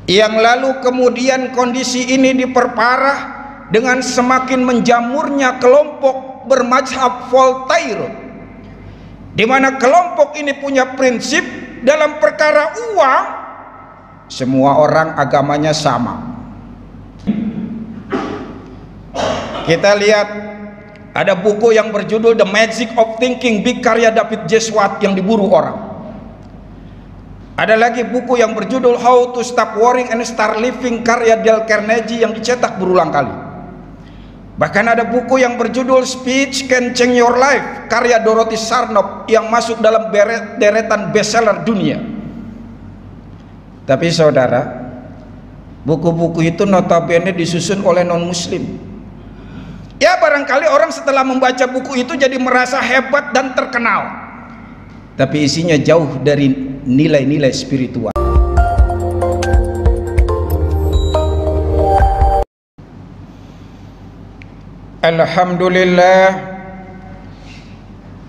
yang lalu kemudian kondisi ini diperparah dengan semakin menjamurnya kelompok bermazhab Voltaire, di mana kelompok ini punya prinsip dalam perkara uang semua orang agamanya sama. Kita lihat ada buku yang berjudul The Magic of Thinking Big karya David Jeswat yang diburu orang. Ada lagi buku yang berjudul How to Stop Worrying and Start Living karya Dale Carnegie yang dicetak berulang kali. Bahkan ada buku yang berjudul Speech Can Change Your Life karya Dorothy Sarnoff yang masuk dalam deretan bestseller dunia. Tapi saudara, buku-buku itu notabene disusun oleh non-muslim. Ya barangkali orang setelah membaca buku itu jadi merasa hebat dan terkenal, tapi isinya jauh dari nilai-nilai spiritual.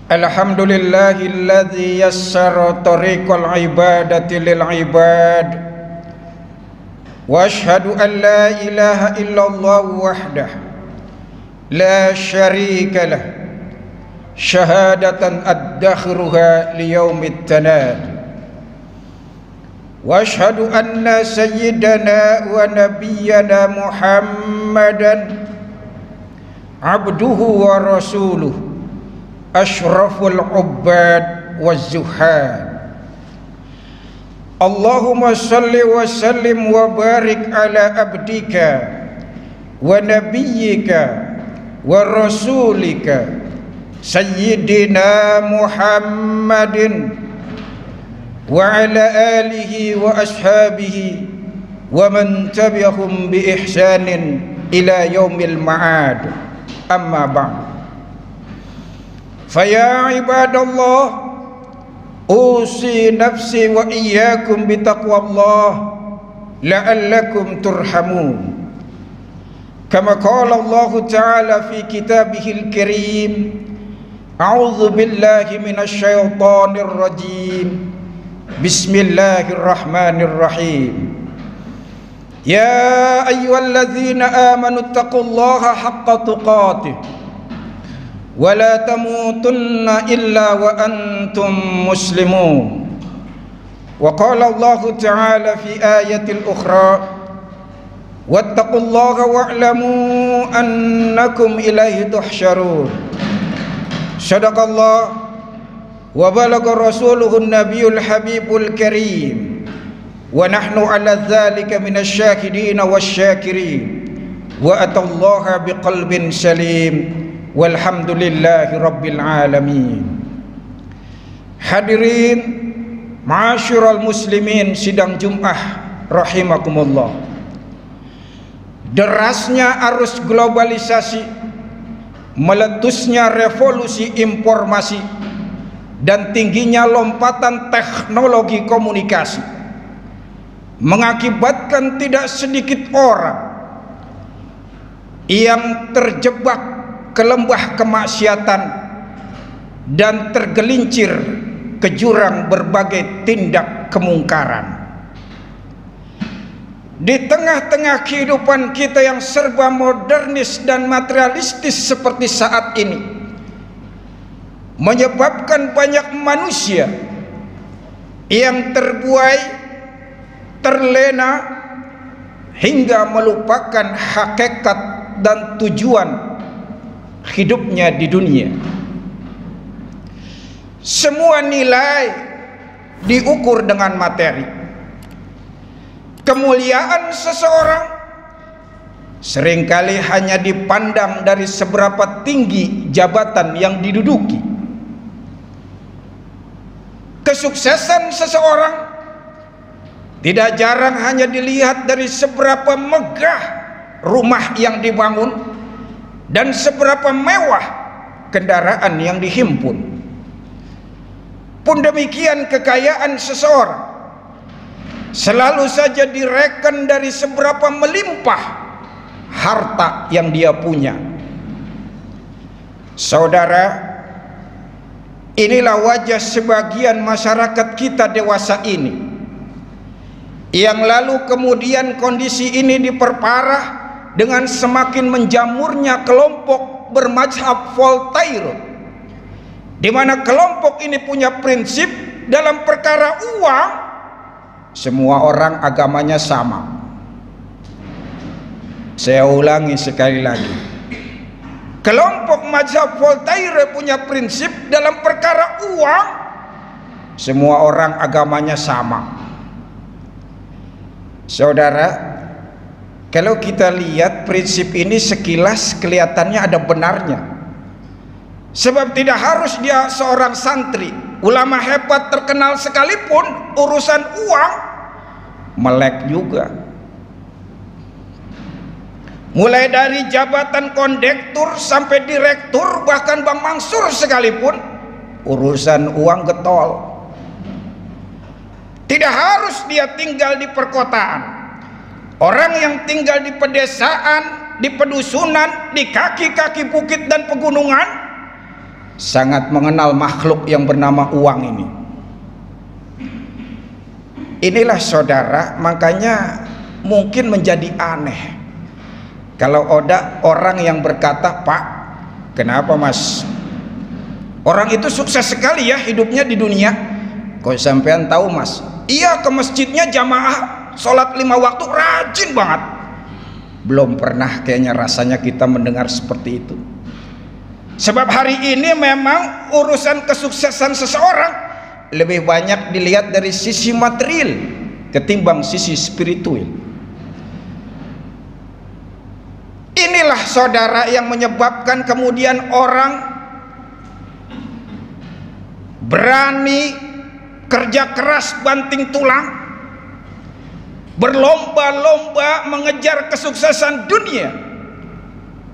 Alhamdulillahilladzi yassara tariqal ibadati lil ibad wa asyhadu an la ilaha illallah wahdah la syarika lah syahadatan addakhruha liyaumit tanad wa asyhadu anna sayyidana wa nabiyyana Muhammadan abduhu wa rasuluh asyraful ubbad wa zuhad. Allahumma salli wa sallim wa barik ala abdika wa nabiyyika wa rasulika sayyidina Muhammadin wa ala alihi wa ashabihi wa man tabi'ahum bi ihsanin ila yaumil ma'ad. Amma ba'd. Faya ibadallah, usi nafsi wa iyyakum bi taqwallah la'allakum turhamun. Kama qala Allah Ta'ala fi kitabihil karim, a'udzu billahi minasy syaithanir rajim. Bismillahirrahmanirrahim. Ya ayyuhalladzina amanu taqullaha haqqa tuqatih wa la tamutunna illa wa antum muslimun. Wa qala Allah Ta'ala fi ayatil ukhra, wattaqullaha wa'lamu annakum ilaihi tuhsyarun. Sadaqallah wa balagha rasuluhun nabiyul habibul karim wa nahnu ala dzalika minasy syahidin wasyakirin wa atallaha biqalbin salim walhamdulillahi rabbil alamin. Hadirin ma'asyiral muslimin sidang Jumat rahimakumullah. Derasnya arus globalisasi, meletusnya revolusi informasi, dan tingginya lompatan teknologi komunikasi mengakibatkan tidak sedikit orang yang terjebak ke lembah kemaksiatan dan tergelincir ke jurang berbagai tindak kemungkaran. Di tengah-tengah kehidupan kita yang serba modernis dan materialistis seperti saat ini, menyebabkan banyak manusia yang terbuai, terlena, hingga melupakan hakikat dan tujuan hidupnya di dunia. Semua nilai diukur dengan materi. Kemuliaan seseorang seringkali hanya dipandang dari seberapa tinggi jabatan yang diduduki. Kesuksesan seseorang tidak jarang hanya dilihat dari seberapa megah rumah yang dibangun dan seberapa mewah kendaraan yang dihimpun. Pun demikian kekayaan seseorang selalu saja direken dari seberapa melimpah harta yang dia punya. Saudara, inilah wajah sebagian masyarakat kita dewasa ini yang lalu kemudian kondisi ini diperparah dengan semakin menjamurnya kelompok bermazhab Voltaire, di mana kelompok ini punya prinsip dalam perkara uang semua orang agamanya sama. Saya ulangi sekali lagi, kelompok mazhab Voltaire punya prinsip dalam perkara uang semua orang agamanya sama. Saudara, kalau kita lihat prinsip ini sekilas kelihatannya ada benarnya, sebab tidak harus dia seorang santri, ulama hebat terkenal sekalipun, urusan uang melek juga. Mulai dari jabatan kondektur sampai direktur, bahkan Bang Mansur sekalipun, urusan uang getol. Tidak harus dia tinggal di perkotaan. Orang yang tinggal di pedesaan, di pedusunan, di kaki-kaki bukit dan pegunungan sangat mengenal makhluk yang bernama uang ini. Inilah saudara, makanya mungkin menjadi aneh kalau ada orang yang berkata, "Pak, kenapa mas? Orang itu sukses sekali ya hidupnya di dunia." Kok sampean tahu mas? Iya, ke masjidnya jamaah, sholat 5 waktu rajin banget. Belum pernah kayaknya rasanya kita mendengar seperti itu. Sebab hari ini memang urusan kesuksesan seseorang lebih banyak dilihat dari sisi material ketimbang sisi spiritual. Inilah saudara yang menyebabkan kemudian orang berani kerja keras banting tulang, berlomba-lomba mengejar kesuksesan dunia,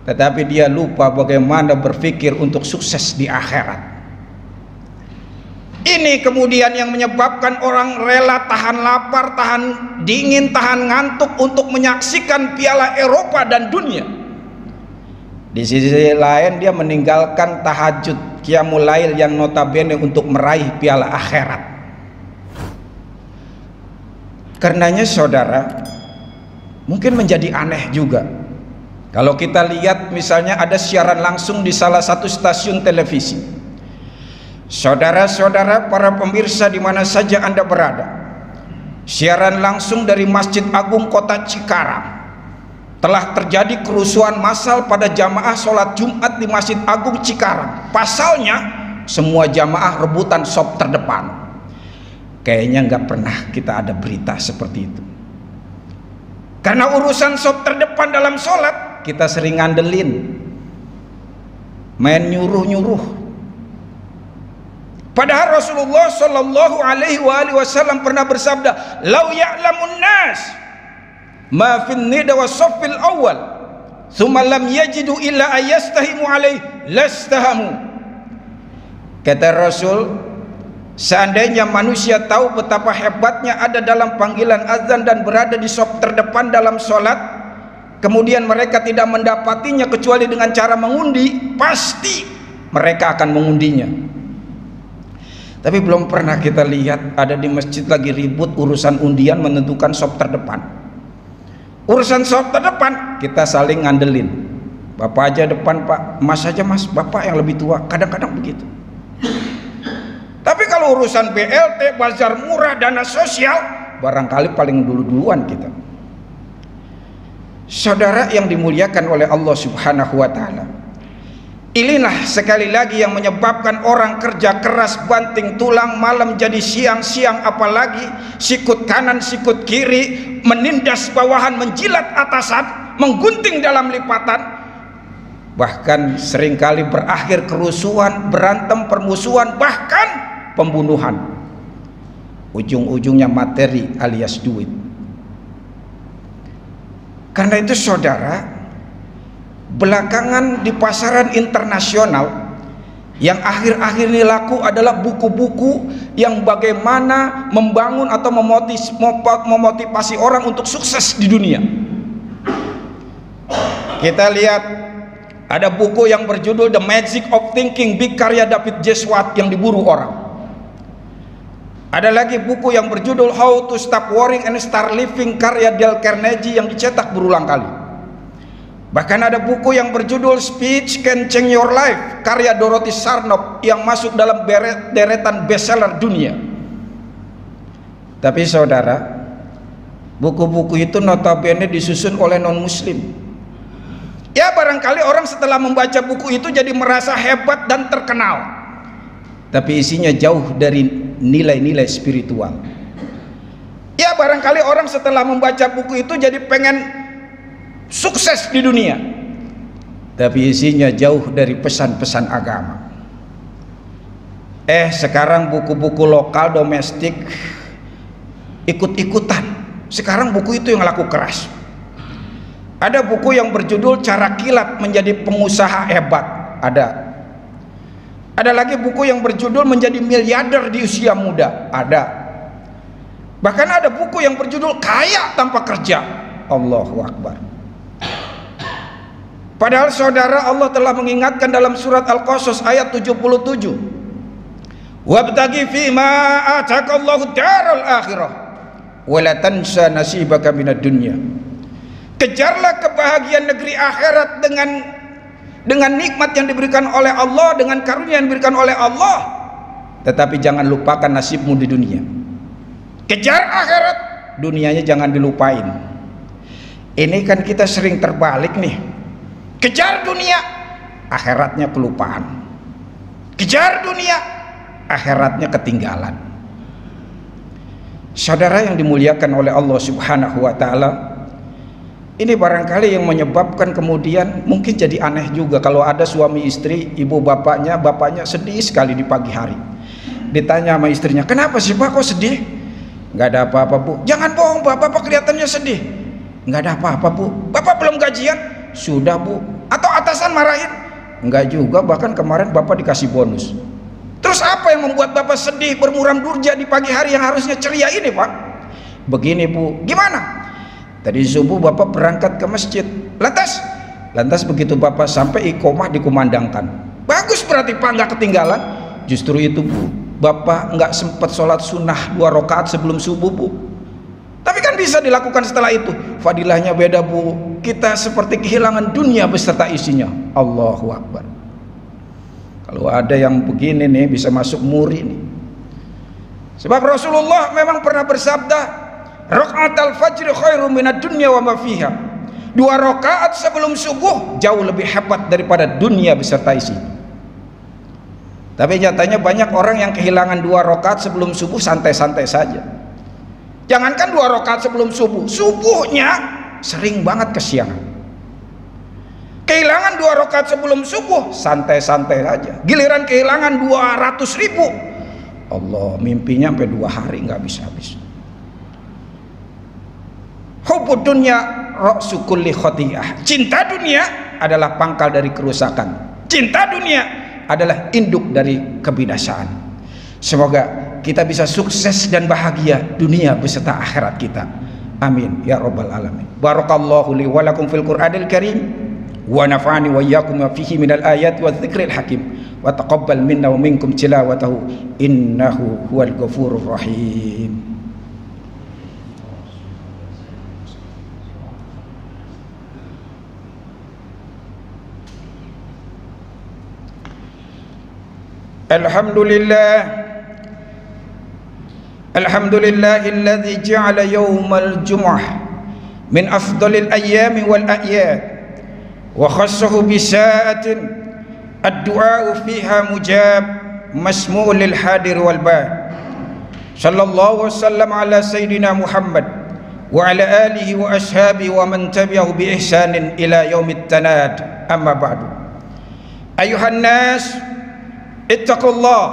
tetapi dia lupa bagaimana berpikir untuk sukses di akhirat. Ini kemudian yang menyebabkan orang rela tahan lapar, tahan dingin, tahan ngantuk untuk menyaksikan Piala Eropa dan dunia. Di sisi lain dia meninggalkan tahajud, qiyamul lail yang notabene untuk meraih piala akhirat. Karenanya saudara, mungkin menjadi aneh juga kalau kita lihat misalnya ada siaran langsung di salah satu stasiun televisi. Saudara-saudara para pemirsa di mana saja Anda berada, siaran langsung dari Masjid Agung Kota Cikarang. Telah terjadi kerusuhan massal pada jamaah sholat Jumat di Masjid Agung Cikarang. Pasalnya semua jamaah rebutan sop terdepan. Kayaknya nggak pernah kita ada berita seperti itu. Karena urusan sop terdepan dalam sholat kita sering ngandelin, main nyuruh-nyuruh. Padahal Rasulullah Shallallahu Alaihi Wasallam pernah bersabda, "Lau ya'lamun nas ma fin nida wa saffil awal, thumma lam yajidu illa ayastahimu alaihi lastahamu." Kata Rasul, seandainya manusia tahu betapa hebatnya ada dalam panggilan azan dan berada di saf terdepan dalam sholat, kemudian mereka tidak mendapatinya kecuali dengan cara mengundi, pasti mereka akan mengundinya. Tapi belum pernah kita lihat ada di masjid lagi ribut urusan undian menentukan saf terdepan. Urusan saf terdepan kita saling ngandelin. Bapak aja depan pak, mas aja mas, bapak yang lebih tua. Kadang-kadang begitu. Tapi kalau urusan BLT, bazar murah, dana sosial, barangkali paling dulu-duluan kita. Saudara yang dimuliakan oleh Allah Subhanahu wa Ta'ala, inilah sekali lagi yang menyebabkan orang kerja keras banting tulang, malam jadi siang, siang apalagi sikut kanan sikut kiri, menindas bawahan, menjilat atasan, menggunting dalam lipatan, bahkan seringkali berakhir kerusuhan, berantem, permusuhan, bahkan pembunuhan. Ujung-ujungnya materi alias duit. Karena itu saudara, belakangan di pasaran internasional yang akhir-akhir ini laku adalah buku-buku yang bagaimana membangun atau memotivasi orang untuk sukses di dunia. Kita lihat ada buku yang berjudul The Magic of Thinking Big karya David Jeswat yang diburu orang. Ada lagi buku yang berjudul How to Stop Worrying and Start Living karya Dale Carnegie yang dicetak berulang kali. Bahkan ada buku yang berjudul Speech Can Change Your Life karya Dorothy Sarnoff yang masuk dalam deretan bestseller dunia. Tapi saudara, buku-buku itu notabene disusun oleh non-muslim. Ya barangkali orang setelah membaca buku itu jadi merasa hebat dan terkenal, tapi isinya jauh dari nilai-nilai spiritual. Ya barangkali orang setelah membaca buku itu jadi pengen sukses di dunia, tapi isinya jauh dari pesan-pesan agama. Sekarang buku-buku lokal domestik ikut-ikutan. Sekarang buku itu yang laku keras. Ada buku yang berjudul Cara Kilat Menjadi Pengusaha Hebat. Ada lagi buku yang berjudul Menjadi Miliarder di Usia Muda. Ada. Bahkan ada buku yang berjudul Kaya Tanpa Kerja. Allahu Akbar. Padahal saudara, Allah telah mengingatkan dalam surat Al-Qasas ayat 77. Wabtaghi fima ataqallahu daral akhirah wa la tansa nasibaka minad dunya. Kejarlah kebahagiaan negeri akhirat dengan nikmat yang diberikan oleh Allah, dengan karunia yang diberikan oleh Allah, tetapi jangan lupakan nasibmu di dunia. Kejar akhirat, dunianya jangan dilupain. Ini kan kita sering terbalik nih. Kejar dunia, akhiratnya kelupaan. Kejar dunia, akhiratnya ketinggalan. Saudara yang dimuliakan oleh Allah Subhanahu wa ta'ala, ini barangkali yang menyebabkan kemudian mungkin jadi aneh juga kalau ada suami istri, ibu bapaknya sedih sekali di pagi hari. Ditanya sama istrinya, kenapa sih Pak kok sedih? Nggak ada apa-apa Bu. Jangan bohong Pak, Bapak kelihatannya sedih. Nggak ada apa-apa Bu. Bapak belum gajian? Sudah Bu. Atau atasan marahin? Nggak juga, bahkan kemarin Bapak dikasih bonus. Terus apa yang membuat Bapak sedih bermuram durja di pagi hari yang harusnya ceria ini Pak? Begini Bu. Gimana? Tadi subuh Bapak berangkat ke masjid, lantas begitu Bapak sampai iqomah dikumandangkan. Bagus berarti Pak, nggak ketinggalan. Justru itu Bu, Bapak nggak sempat sholat sunnah 2 rakaat sebelum subuh Bu. Tapi kan bisa dilakukan setelah itu. Fadilahnya beda Bu. Kita seperti kehilangan dunia beserta isinya. Allahu Akbar. Kalau ada yang begini nih bisa masuk muri nih. Sebab Rasulullah memang pernah bersabda, Raka'atul fajri khairum minad dunya wa ma fiha. 2 rakaat sebelum subuh jauh lebih hebat daripada dunia beserta isi. Tapi nyatanya banyak orang yang kehilangan 2 rakaat sebelum subuh santai-santai saja. Jangankan 2 rakaat sebelum subuh, subuhnya sering banget kesiangan. Kehilangan 2 rakaat sebelum subuh santai-santai saja. Giliran kehilangan 200.000, Allah, mimpinya sampai 2 hari nggak habis-habis. Hubbud dunya ra'su kulli khati'ah. Cinta dunia adalah pangkal dari kerusakan. Cinta dunia adalah induk dari kebinasaan. Semoga kita bisa sukses dan bahagia dunia beserta akhirat kita. Amin ya rabbal alamin. Barakallahu li wa lakum fil Qur'anil Karim wa nafa'ani wa iyyakum ma fihi minal ayati wadh dzikril hakim wa taqabbal minna wa minkum tilawatahu innahu huwal ghafurur rahim. Alhamdulillahilladzi ja'ala yawmal jumu'ah min afdalil ayyami wal a'yad wa khassahu bi sa'atin ad-du'a fiha mujab masmu'un lil hadir wal ba'. Sallallahu wasallam ala sayyidina Muhammad wa ala alihi wa ashabihi wa man tabi'ahu bi ihsanin ila yaumit tanad. Amma ba'du. Ayuhan nas, ittaqullah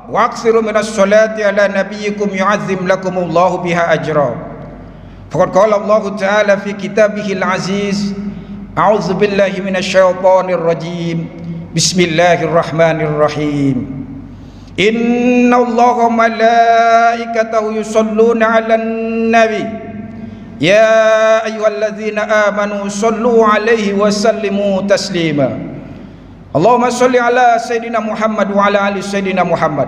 wa akthiru minas salati ala nabiyyikum yu'azzim lakumullahu biha ajra. Faqad qala Allah ta'ala fi kitabihil aziz, a'udzu billahi minasy syaithanir rajim. Bismillahirrahmanirrahim. Innallaha wa malaikatahu yusholluna 'alan nabi. Ya ayyuhalladzina amanu shollu 'alaihi wa sallimu taslima. Allahumma sholli ala Sayyidina Muhammad wa ala ali Sayyidina Muhammad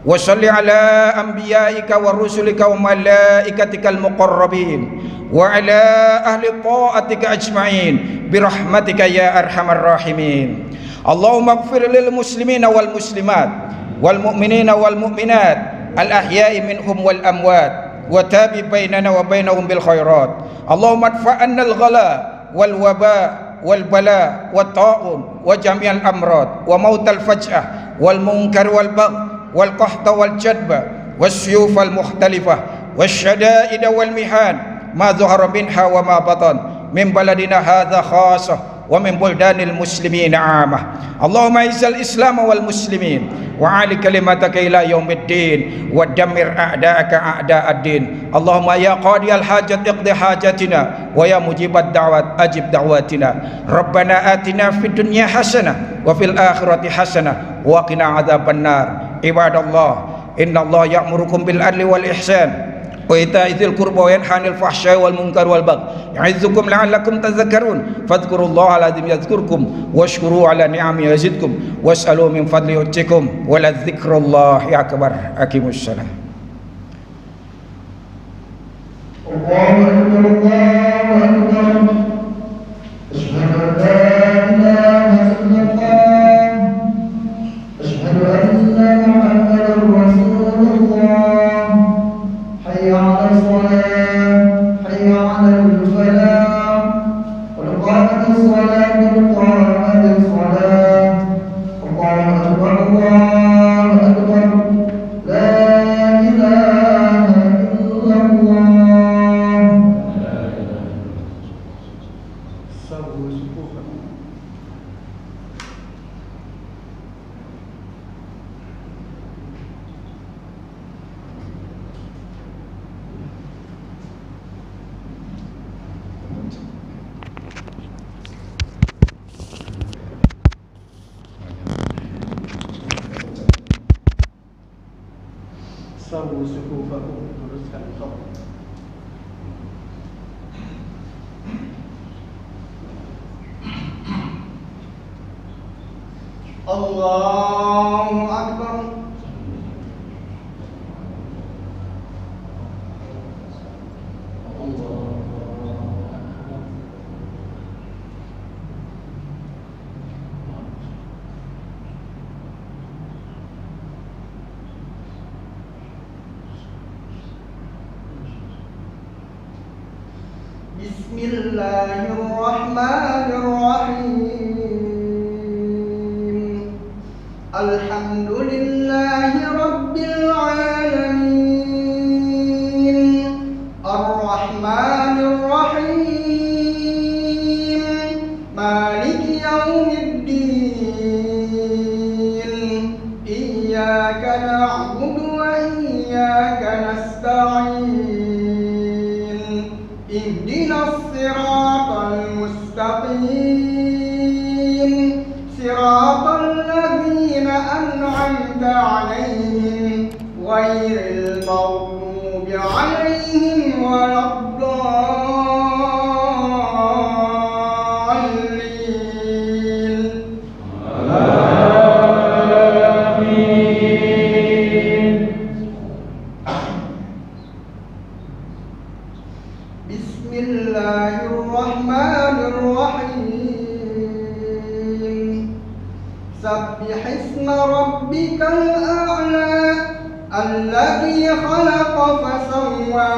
wa salli ala anbiyaika wa rusulika wa malaikatikal muqarrabin wa ala ahli ta'atika ajma'in birahmatika ya arhamar rahimin. Allahumma ighfir lil muslimina wal muslimat wal mu'minina wal mu'minat al ahya'i minhum wal amwat wa tabi bainana wa bainahum bil khairat. Allahumma adfa'anna al ghala wal waba wal bala wat ta'un wa jami'al amrad wa mautal faj'ah wal munkar wal bagh wal qahta wal jadba was suyuf al mukhtalifah was syada'id wal mihan ma dhahara minha wa ma batan min baladina hadha khassah wa min buldanil muslimin 'amah. Allahumma izzil islam wal muslimin wa 'ali kalimataka ila yaumiddin wa dammir a'da'aka a'da'ad-din. Allahumma ya qadiyal hajat iqdi hajatina wa ya mujibat da'wat ajib da'watina. Rabbana atina fid dunya hasanah wa fil akhirati hasanah wa qina adzabannar. Ibadallah, innallaha ya'murukum bil adli wal ihsan wa ita'izil qurba wa yanha 'anil fahsya'i wal munkari wal baghi ya'izukum la'allakum tadhakkarun fadhkurullaha al-'azim yadhkurkum washkuru 'ala ni'amihi yazidkum was'alu min fadli yu'tikum wa la dzikrullahi akbar. Aqimussalam. Allahu akbar, Allahu akbar. Asyhadu an la ilaha illallah. Asyhadu anna Muhammadar Rasulullah. حي على الصلاة حي على الفلاح قد قامت الصلاة قد قامت الصلاة الله أكبر الله أكبر لا إله إلا الله. سووا صفوفكم. Sawu sufufakum, luruskan shaf. Allahu akbar. Bismillahirrahmanirrahim. Alhamdulillahi rabbil alamin. Ar-Rahmanir Rahim. Maliki yaumiddin. Iyyaka na'budu wa iyyaka nasta'in. Ihdinas siratal mustaqim. Siratal ladzina an'amta 'alaihim ghairil maghdubi 'alaihim waladdallin. Amin. Bismillahirrahmanirrahim. Sabbihisma rabbikal a'la alladzi khalaqa fasawwa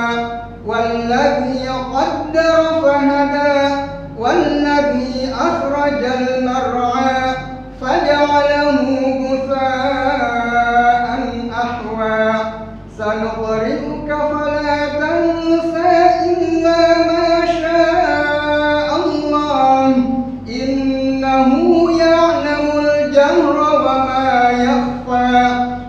walladzi qaddara fahada walladzi akhrajal mar'a faj'alahu ghutha'an ahwa. Sanuqri'uka fala tansa illa ma syaa Allah innahu ya'lamul jahra wa ma yakhfa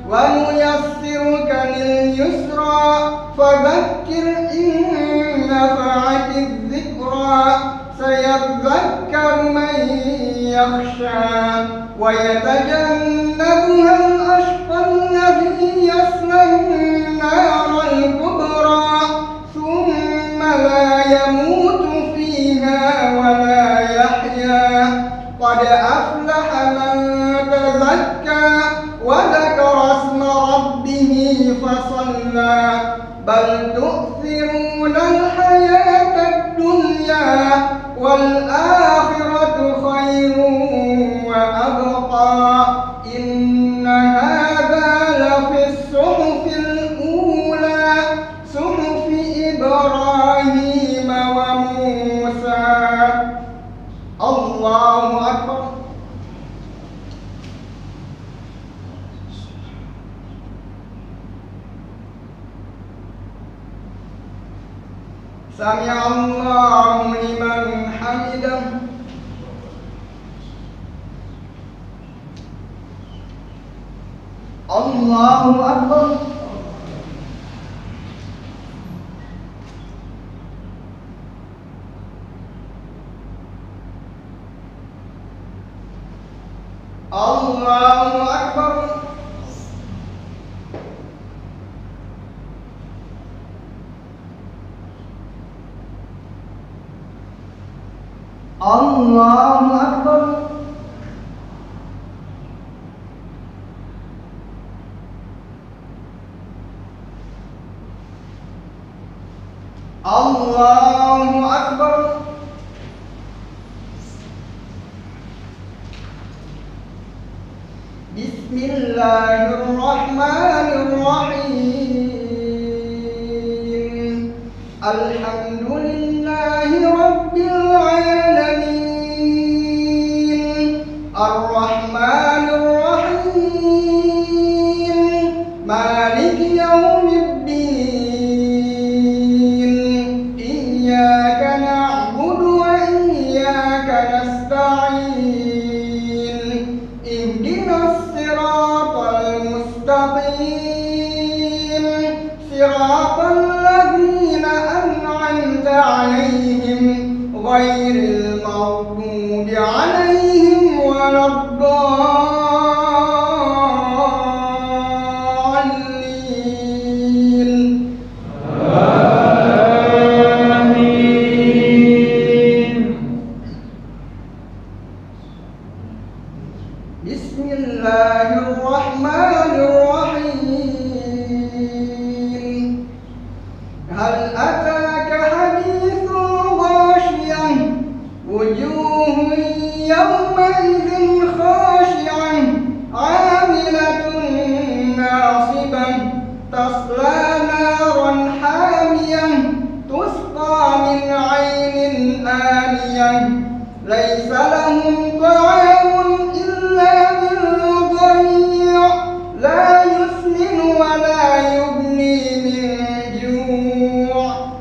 wa nuyassiruka lil yusra fadhakkir in nafa'atiz dhikra sayadhakkaru man yakhsha wa yatajannabuha al-ashqa alladhi yasla an-naral kubra thumma la yamutu fiha wa la yahya. Qad aflaha man tazakka wa dhakara isma rabbih Sami'allahu liman hamidah. Allahu akbar. Allahu akbar. Allahu akbar. Allahu akbar. Bismillahirrahmanirrahim. Alhamdulillahi rabbil alamin. Ar-Rahmanir Rahim. Maliki yaumiddin. Iyyaka na'budu wa iyyaka nasta'in. Ihdinas siratal mustaqim. Siratal ladzina an'amta 'alaihim ghairil maghdubi 'alaihim waladdallin. Amin. Bismillahirrahmanirrahim. Hal ataka hadithul ghashiyah. Wujuhun yawma idzin khashi'ah. 'amilatun nasibah. Tasla naran hamiyah. Tusqa min 'ainin aniyah. Laisa lahum ta'amun illa min dhayy'. La yusmin wa la yughni min ju'.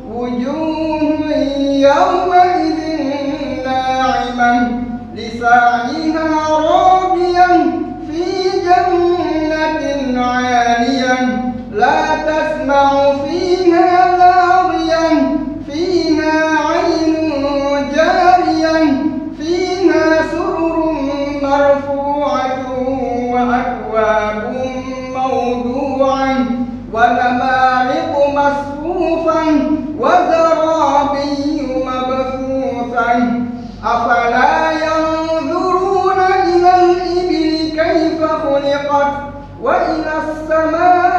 Wujuhun yawma idzin na'imah. Lisa'yiha radiyah. Fi jannatin 'aliyah. La tasma'u fiha laghiyah. Fiha 'aynun jariyah. Fiha sururun marfu'atun wa akwabun mawdu'ah. Wa namariqu masfufah. Wa zarabiyyu mabthufah. Afala yanzuruna ilal ibili kayfa khuliqat. Wa ilas samaa'i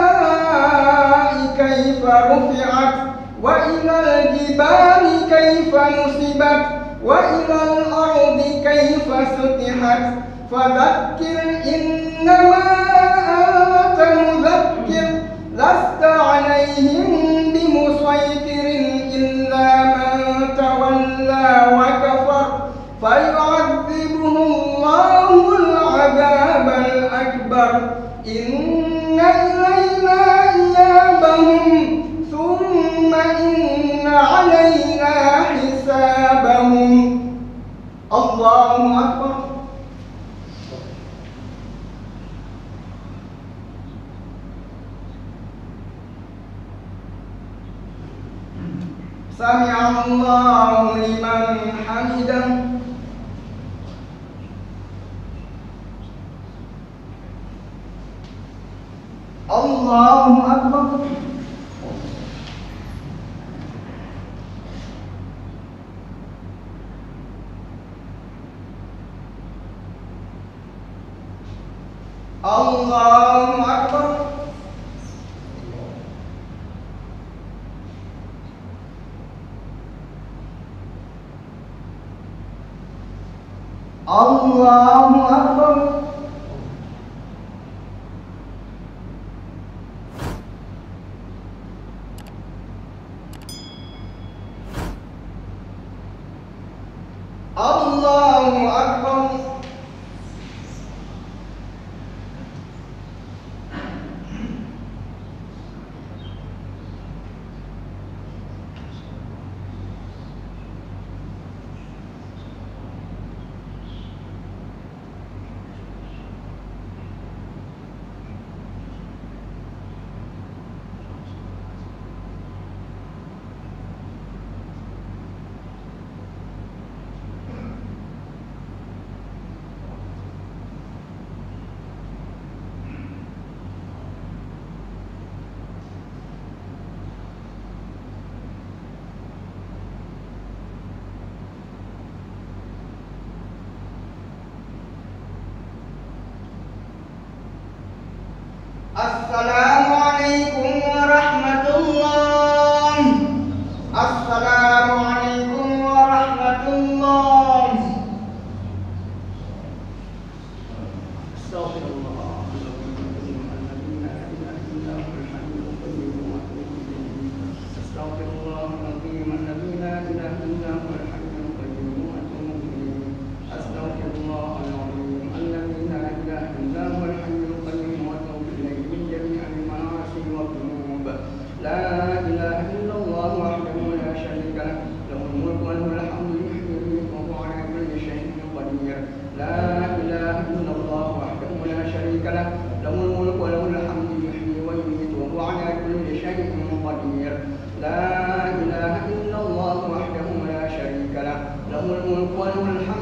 kayfa rufi'at. Wa ilal jibali kayfa nusibat. Wa ilal ardi kayfa sutihat. Fadzakkir innama anta mudzakkir. Lasta 'alaihim bimusaytirin illa man tawalla wa kafar. Fayu'adzibuhu Allahul 'adzabal akbar. Inna ilayna iyabahum. Thumma inna 'alaina hisabahum. Allahu akbar. Sami'allahu liman hamidah. Allahu akbar. Allahu akbar. Allahu akbar. Allahu akbar. Assalamualaikum warahmatullahi. Assalamualaikum warahmatullahi. لا إله إلا الله وحده لا شريك له له الملك وله الحمد